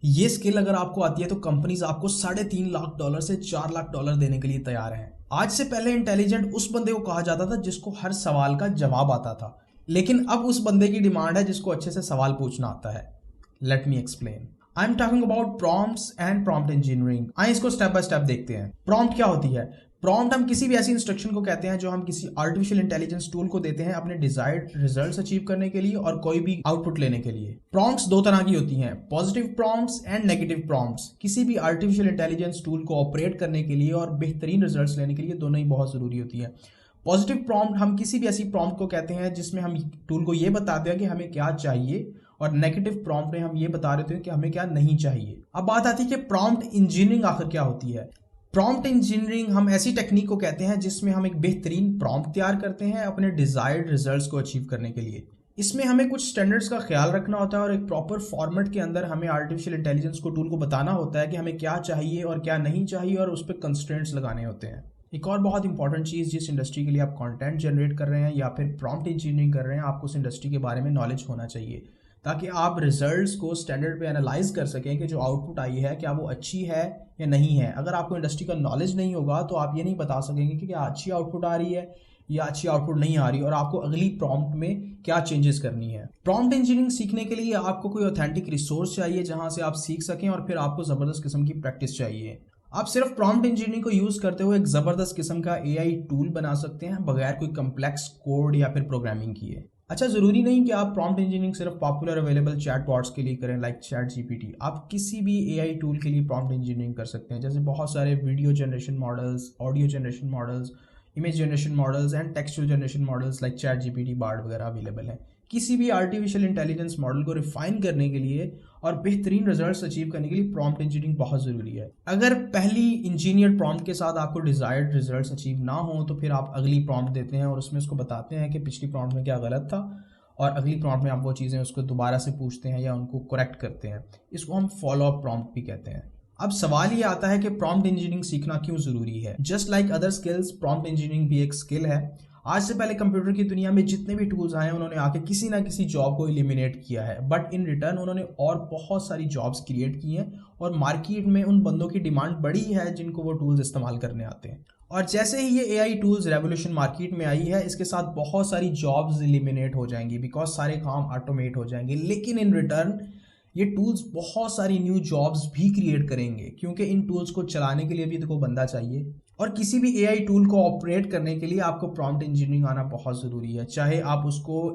ये स्किल अगर आपको आती है तो कंपनीज आपको $3.5 लाख से $4 लाख देने के लिए तैयार हैं। आज से पहले इंटेलिजेंट उस बंदे को कहा जाता था जिसको हर सवाल का जवाब आता था, लेकिन अब उस बंदे की डिमांड है जिसको अच्छे से सवाल पूछना आता है। Let me explain. I am talking about prompts and prompt engineering. आइए इसको स्टेप बाय स्टेप देखते हैं। प्रॉम्प्ट क्या होती है? प्रॉम्प्ट हम किसी भी ऐसी इंस्ट्रक्शन को कहते हैं जो हम किसी आर्टिफिशियल इंटेलिजेंस टूल को देते हैं अपने डिजायर्ड रिजल्ट्स अचीव करने के लिए और कोई भी आउटपुट लेने के लिए। प्रॉम्प्ट्स दो तरह की होती हैं, positive prompts and negative prompts. किसी भी आर्टिफिशियल इंटेलिजेंस टूल को ऑपरेट करने के लिए और बेहतरीन रिजल्ट्स लेने के लिए दोनों ही बहुत जरूरी होती है। पॉजिटिव प्रॉम्प्ट हम किसी भी ऐसी प्रॉम्प्ट को कहते हैं जिसमें हम टूल को ये बताते हैं कि हमें क्या चाहिए, और नेगेटिव प्रॉम्प्ट में हम ये बता रहे थे कि हमें क्या नहीं चाहिए। अब बात आती है कि प्रॉम्प्ट इंजीनियरिंग आखिर क्या होती है। प्रॉम्प्ट इंजीनियरिंग हम ऐसी टेक्निक को कहते हैं जिसमें हम एक बेहतरीन प्रॉम्प्ट तैयार करते हैं अपने डिजायर्ड रिजल्ट्स को अचीव करने के लिए। इसमें हमें कुछ स्टैंडर्ड्स का ख्याल रखना होता है और एक प्रॉपर फॉर्मेट के अंदर हमें आर्टिफिशियल इंटेलिजेंस को टूल को बताना होता है कि हमें क्या चाहिए और क्या नहीं चाहिए, और उस पर कंस्ट्रेंट्स लगाने होते हैं। एक और बहुत इंपॉर्टेंट चीज़, जिस इंडस्ट्री के लिए आप कंटेंट जनरेट कर रहे हैं या फिर प्रॉम्प्ट इंजीनियरिंग कर रहे हैं, आपको उस इंडस्ट्री के बारे में नॉलेज होना चाहिए ताकि आप रिजल्ट्स को स्टैंडर्ड पे एनालाइज कर सकें कि जो आउटपुट आई है क्या वो अच्छी है या नहीं है। अगर आपको इंडस्ट्री का नॉलेज नहीं होगा तो आप ये नहीं बता सकेंगे कि क्या अच्छी आउटपुट आ रही है या अच्छी आउटपुट नहीं आ रही, और आपको अगली प्रॉम्प्ट में क्या चेंजेस करनी है। प्रॉम्प्ट इंजीनियरिंग सीखने के लिए आपको कोई ऑथेंटिक रिसोर्स चाहिए जहां से आप सीख सकें, और फिर आपको ज़बरदस्त किस्म की प्रैक्टिस चाहिए। आप सिर्फ प्रॉम्प्ट इंजीनियरिंग को यूज़ करते हुए एक ज़बरदस्त किस्म का AI टूल बना सकते हैं बगैर कोई कम्प्लेक्स कोड या फिर प्रोग्रामिंग किए। अच्छा, ज़रूरी नहीं कि आप प्रॉम्प्ट इंजीनियरिंग सिर्फ पॉपुलर अवेलेबल चैटबॉट्स के लिए करें लाइक ChatGPT। आप किसी भी AI टूल के लिए प्रॉम्प्ट इंजीनियरिंग कर सकते हैं, जैसे बहुत सारे video generation models, audio generation models, image generation models and textual generation models like ChatGPT, Bard वगैरह अवेलेबल हैं। किसी भी आर्टिफिशियल इंटेलिजेंस मॉडल को रिफाइन करने के लिए और बेहतरीन रिजल्ट्स अचीव करने के लिए प्रॉम्प्ट इंजीनियरिंग बहुत ज़रूरी है। अगर पहली इंजीनियर प्रॉम्प्ट के साथ आपको डिजायर्ड रिजल्ट्स अचीव ना हो तो फिर आप अगली प्रॉम्प्ट देते हैं और उसमें उसको बताते हैं कि पिछली प्रॉम्प्ट में क्या गलत था, और अगली प्रॉम्प्ट में आप वो चीज़ें उसको दोबारा से पूछते हैं या उनको करेक्ट करते हैं। इसको हम फॉलो अप प्रॉम्प्ट भी कहते हैं। अब सवाल ये आता है कि प्रॉम्प्ट इंजीनियरिंग सीखना क्यों ज़रूरी है। Just like other skills, prompt engineering भी एक स्किल है। आज से पहले कंप्यूटर की दुनिया में जितने भी टूल्स आए हैं उन्होंने आके किसी ना किसी जॉब को एलिमिनेट किया है, बट इन रिटर्न उन्होंने और बहुत सारी जॉब्स क्रिएट की हैं, और मार्केट में उन बंदों की डिमांड बढ़ी है जिनको वो टूल्स इस्तेमाल करने आते हैं। और जैसे ही ये AI टूल्स रेवोल्यूशन मार्केट में आई है, इसके साथ बहुत सारी जॉब्स एलिमिनेट हो जाएंगी बिकॉज सारे काम ऑटोमेट हो जाएंगे। लेकिन इन रिटर्न ये टूल्स बहुत सारी न्यू जॉब्स भी क्रिएट करेंगे, क्योंकि इन टूल्स को चलाने के लिए भी देखो बंदा चाहिए, और किसी भी AI टूल को ऑपरेट करने के लिए आपको प्रॉम्प्ट इंजीनियरिंग आना बहुत ज़रूरी है। चाहे आप उसको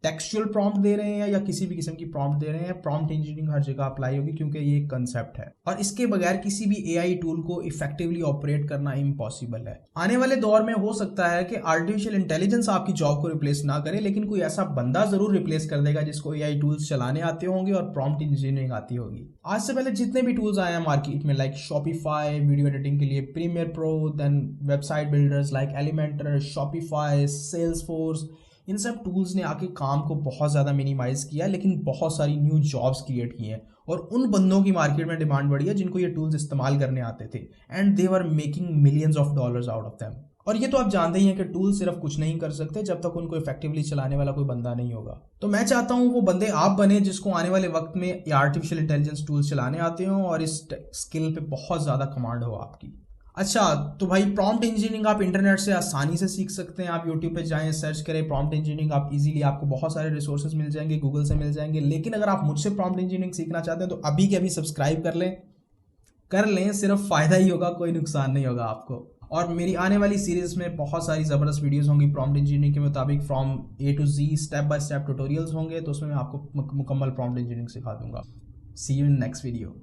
टेक्सचुअल प्रॉम्प्ट दे रहे हैं या किसी भी किस्म की प्रॉम्प्ट दे रहे हैं, प्रॉम्प्ट इंजीनियरिंग हर जगह अप्लाई होगी क्योंकि ये एक कंसेप्ट है, और इसके बगैर किसी भी AI टूल को इफेक्टिवली ऑपरेट करना इम्पॉसिबल है। आने वाले दौर में हो सकता है कि आर्टिफिशियल इंटेलिजेंस आपकी जॉब को रिप्लेस ना करे, लेकिन कोई ऐसा बंदा जरूर रिप्लेस कर देगा जिसको AI टूल्स चलाने आते होंगे और प्रॉम्प्ट इंजीनियरिंग आती होगी। आज से पहले जितने भी टूल्स आए हैं मार्केट में लाइक शॉपिफाई वीडियो एडिटिंग के लिए, Premiere Pro, then website builders like Elementor, Shopify, Salesforce, इन सब टूल्स ने आके काम को बहुत ज़्यादा मिनिमाइज किया, लेकिन बहुत सारी न्यू जॉब्स क्रिएट की हैं, और उन बंदों की मार्केट में डिमांड बढ़ी है जिनको ये टूल्स इस्तेमाल करने आते थे, and they were making millions of dollars out of them. और ये तो आप जानते ही हैं कि टूल सिर्फ कुछ नहीं कर सकते जब तक उनको इफेक्टिवली चलाने वाला कोई बंदा नहीं होगा। तो मैं चाहता हूँ वो बंदे आप बने जिसको आने वाले वक्त में ये आर्टिफिशियल इंटेलिजेंस टूल्स चलाने आते हों और इस स्किल पे बहुत ज़्यादा कमांड हो आपकी। अच्छा, तो भाई प्रॉम्प्ट इंजीनियरिंग आप इंटरनेट से आसानी से सीख सकते हैं। आप यूट्यूब पे जाएं, सर्च करें प्रॉम्प्ट इंजीनियरिंग, आप इजीली आपको बहुत सारे रिसोर्सेज मिल जाएंगे, गूगल से मिल जाएंगे। लेकिन अगर आप मुझसे प्रॉम्प्ट इंजीनियरिंग सीखना चाहते हैं तो अभी के अभी सब्सक्राइब कर लें, सिर्फ फ़ायदा ही होगा, कोई नुकसान नहीं होगा आपको। और मेरी आने वाली सीरीज़ में बहुत सारी ज़बरदस्त वीडियोज़ होंगी प्रॉम्प्ट इंजीनियरिंग के मुताबिक, from A to Z step by step tutorials होंगे, तो उसमें मैं आपको मुकम्मल प्रॉम्प्ट इंजीनियरिंग सिखा दूंगा। सी यू इन नेक्स्ट वीडियो।